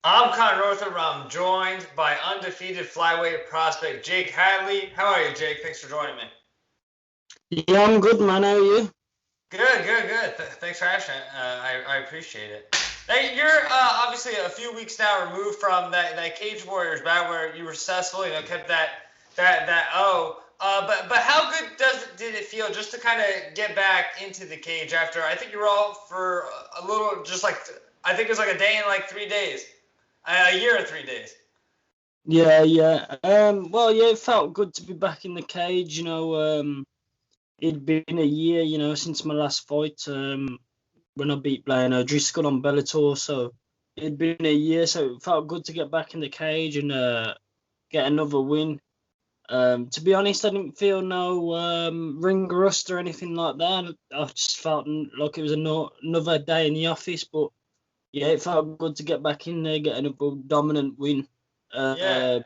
I'm Con Rother. I'm joined by undefeated flyweight prospect Jake Hadley. How are you, Jake? Thanks for joining me. Yeah, I'm good, man. How are you? Good. Thanks for asking. I appreciate it. Hey, you're obviously a few weeks now removed from that Cage Warriors bout where you were successful. Kept that O. But how good did it feel just to kind of get back into the cage after I think you were out for a little, just like I think it was like a day and like 3 days, a year and 3 days. Yeah. Well, yeah, it felt good to be back in the cage. It'd been a year, since my last fight. When I beat Blaine O'Driscoll on Bellator, so it'd been a year, so it felt good to get back in the cage and get another win. To be honest, I didn't feel no ring rust or anything like that. I just felt like it was another day in the office, but yeah, it felt good to get back in there, get another dominant win. Yeah. Uh,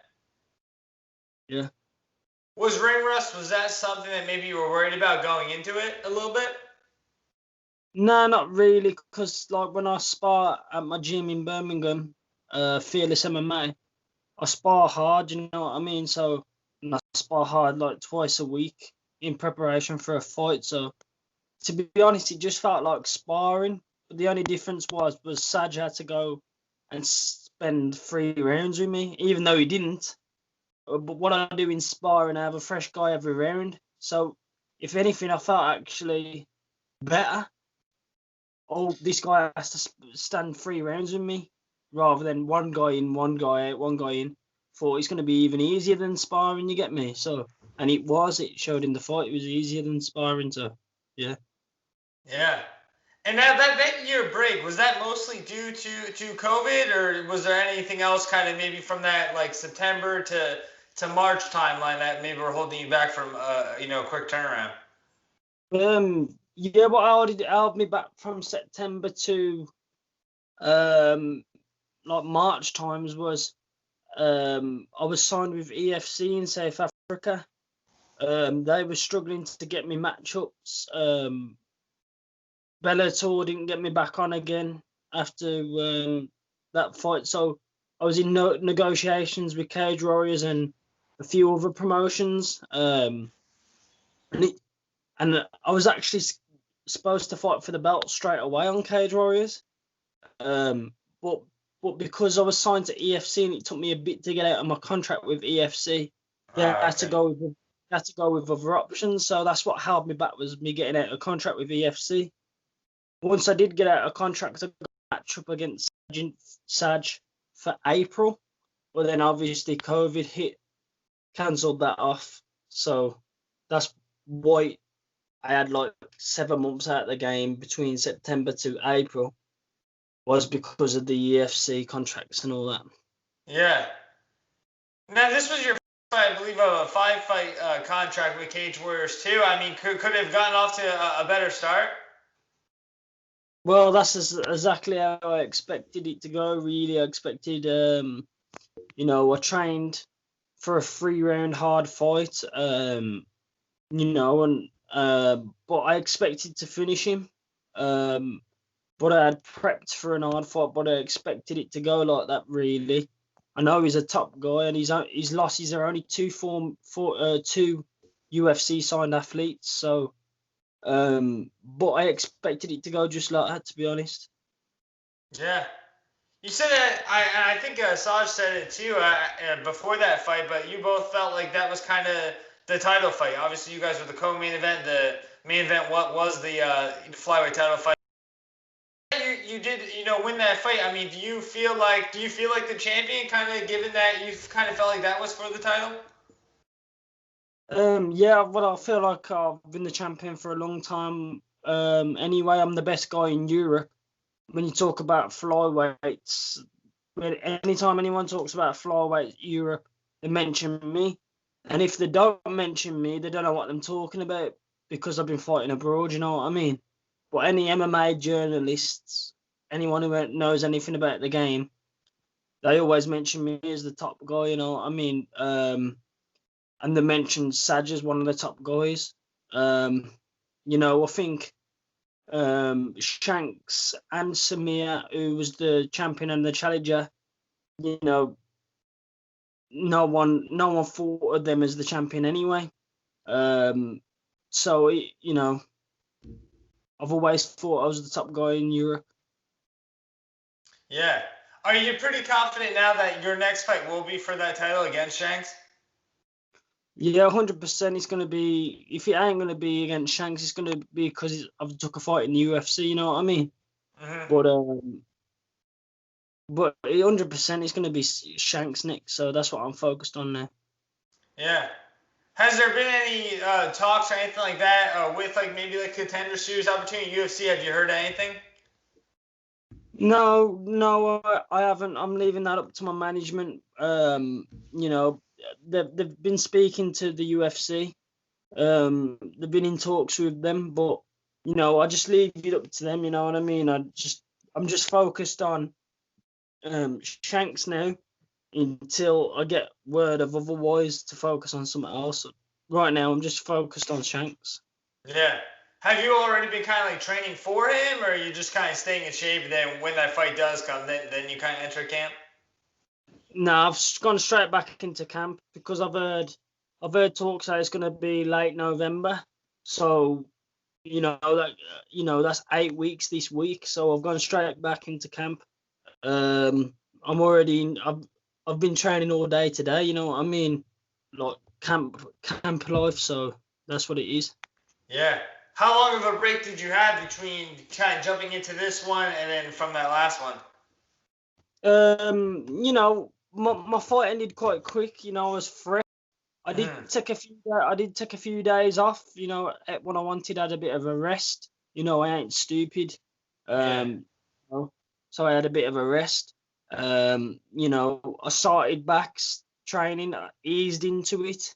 yeah. Was ring rust, was that something that maybe you were worried about going into it a little bit? No, not really, because like when I spar at my gym in Birmingham, Fearless MMA, I spar hard, you know what I mean? So and I spar hard like twice a week in preparation for a fight. So to be honest, it just felt like sparring. But the only difference was Saj had to go and spend 3 rounds with me, even though he didn't. But what I do in sparring, I have a fresh guy every round. So if anything, I felt actually better. Oh, this guy has to stand 3 rounds with me rather than one guy in, one guy out, one guy in. Thought it's going to be even easier than sparring, you get me? So, and it showed in the fight, it was easier than sparring. So, yeah. Yeah. And that year break, was that mostly due to COVID, or was there anything else kind of maybe from that like September to March timeline that maybe were holding you back from a quick turnaround? Yeah, what held me back from September to um like March times was I was signed with EFC in South Africa. They were struggling to get me matchups. Bellator didn't get me back on again after that fight, so I was in negotiations with Cage Warriors and a few other promotions. And I was actually supposed to fight for the belt straight away on Cage Warriors. Um, but because I was signed to EFC and it took me a bit to get out of my contract with EFC, they Oh, had to okay. go with other options. So that's what held me back, was me getting out of contract with EFC. Once I did get out of contract, I got a match up against Saj for April, but then obviously COVID hit, cancelled that off. So that's why I had like 7 months out of the game between September to April, was because of the EFC contracts and all that. Yeah. Now this was your I believe of a five-fight contract with Cage Warriors too. I mean, could have gotten off to a better start. Well, that's exactly how I expected it to go. Really, I expected, I trained for a 3 round hard fight, and but I expected to finish him. Um, but I had prepped for an hard fight, but I expected it to go like that. Really, I know he's a top guy, and his losses are only two UFC signed athletes. So, but I expected it to go just like that, to be honest. Yeah. You said that, I think Saj said it too before that fight, but you both felt like that was kind of the title fight. Obviously, you guys were the co-main event. The main event, what was the flyweight title fight? You did win that fight. I mean, do you feel like the champion, kind of given that you kind of felt like that was for the title? Yeah, well, I feel like I've been the champion for a long time. Anyway, I'm the best guy in Europe. When you talk about flyweights, anytime anyone talks about flyweight Europe, they mention me. And if they don't mention me, they don't know what I'm talking about, because I've been fighting abroad, you know what I mean? But any MMA journalists, anyone who knows anything about the game, they always mention me as the top guy, you know what I mean? And they mentioned Saj as one of the top guys. I think Shanks and Samir, who was the champion and the challenger, you know, no one thought of them as the champion anyway. So you know, I've always thought I was the top guy in Europe. Yeah. Are you pretty confident now that your next fight will be for that title against Shanks? Yeah, 100%. It's gonna be. If it ain't gonna be against Shanks, it's gonna be because I've took a fight in the UFC. You know what I mean? Mm-hmm. But 100% it's gonna be Shanks next. So that's what I'm focused on now. Yeah. Has there been any talks or anything like that with like maybe like contender series opportunity UFC? Have you heard anything? No, I haven't. I'm leaving that up to my management. You know, they've been speaking to the UFC. They've been in talks with them, but you know, I just leave it up to them. You know what I mean? I'm just focused on Shanks now until I get word of otherwise to focus on something else. Right now, I'm just focused on Shanks. Yeah. Have you already been kind of like training for him, or are you just kind of staying in shape, and then when that fight does come, then you kind of enter camp? No, I've gone straight back into camp because I've heard talks that it's going to be late November. So that's 8 weeks this week. So I've gone straight back into camp. I'm already in, I've been training all day today. You know what I mean? Like camp life. So that's what it is. Yeah. How long of a break did you have between kind of jumping into this one and then from that last one? You know, my fight ended quite quick. You know, I was fresh. I did take a few days off. You know, when I wanted, I had a bit of a rest. You know, I ain't stupid. Yeah. You know, so I had a bit of a rest. You know, I started back training, eased into it,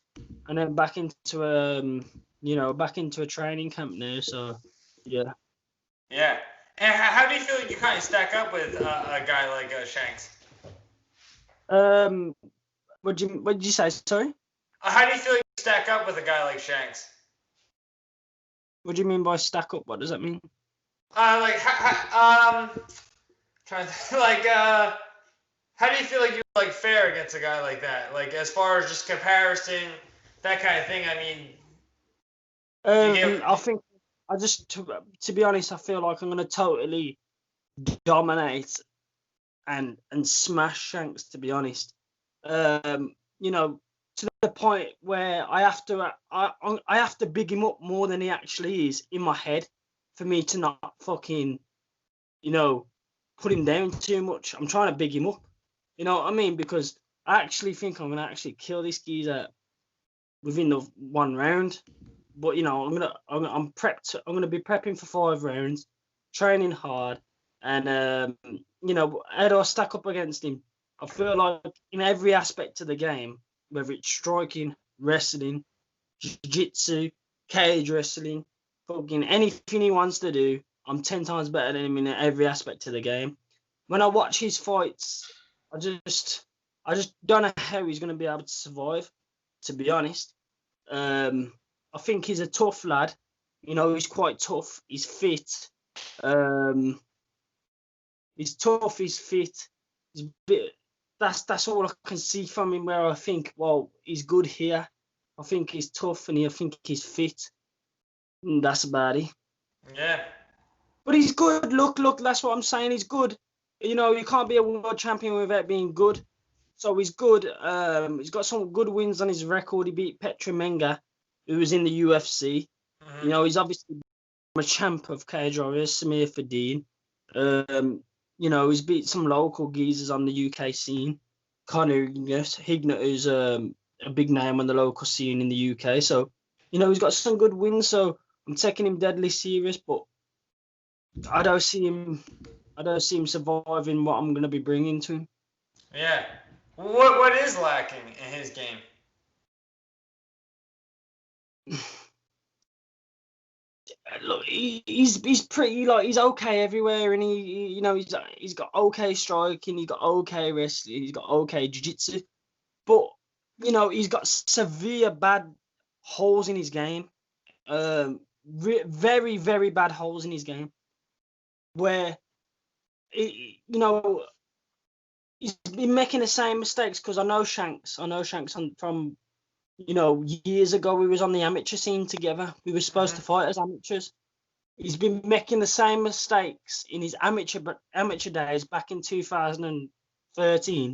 and then back into back into a training camp now. So, yeah. Yeah. And how do you feel like you kind of stack up with a guy like Shanks? What did you say? Sorry. How do you feel like you stack up with a guy like Shanks? What do you mean by stack up? What does that mean? Trying to like how do you feel like you like fare against a guy like that? Like as far as just comparison, that kind of thing. I mean, I think to be honest, I feel like I'm gonna totally dominate and smash Shanks. To be honest, you know, to the point where I have to big him up more than he actually is in my head for me to not fucking, you know, put him down too much. I'm trying to big him up. You know what I mean? Because I actually think I'm gonna actually kill this geezer within the one round. But you know, I'm prepped. I'm gonna be prepping for 5 rounds, training hard, and you know, how do I stack up against him? I feel like in every aspect of the game, whether it's striking, wrestling, jiu-jitsu, cage wrestling, fucking anything he wants to do, I'm 10 times better than him in every aspect of the game. When I watch his fights, I just don't know how he's gonna be able to survive. To be honest. I think he's a tough lad. You know, he's quite tough. He's fit. He's tough. He's fit. He's that's all I can see from him. Where I think, well, he's good here. I think he's tough, and I think he's fit. And that's about it. Yeah. But he's good. Look. That's what I'm saying. He's good. You know, you can't be a world champion without being good. So he's good. He's got some good wins on his record. He beat Petra Menga, who was in the UFC. You know, he's obviously a champ of cage warriors, Samir Fadine. You know, he's beat some local geezers on the UK scene. Connor Hignett, who's a big name on the local scene in the UK. So, you know, he's got some good wins. So I'm taking him deadly serious, but I don't see him surviving what I'm going to be bringing to him. Yeah. What is lacking in his game? Look, he's pretty, like, he's okay everywhere, and he you know, he's got okay striking, he's got okay wrestling, he's got okay jiu-jitsu, but you know, he's got severe bad holes in his game, very very bad holes in his game, where you know, he's been making the same mistakes because I know Shanks. From years ago. We was on the amateur scene together. We were supposed to fight as amateurs. He's been making the same mistakes in his amateur days back in 2013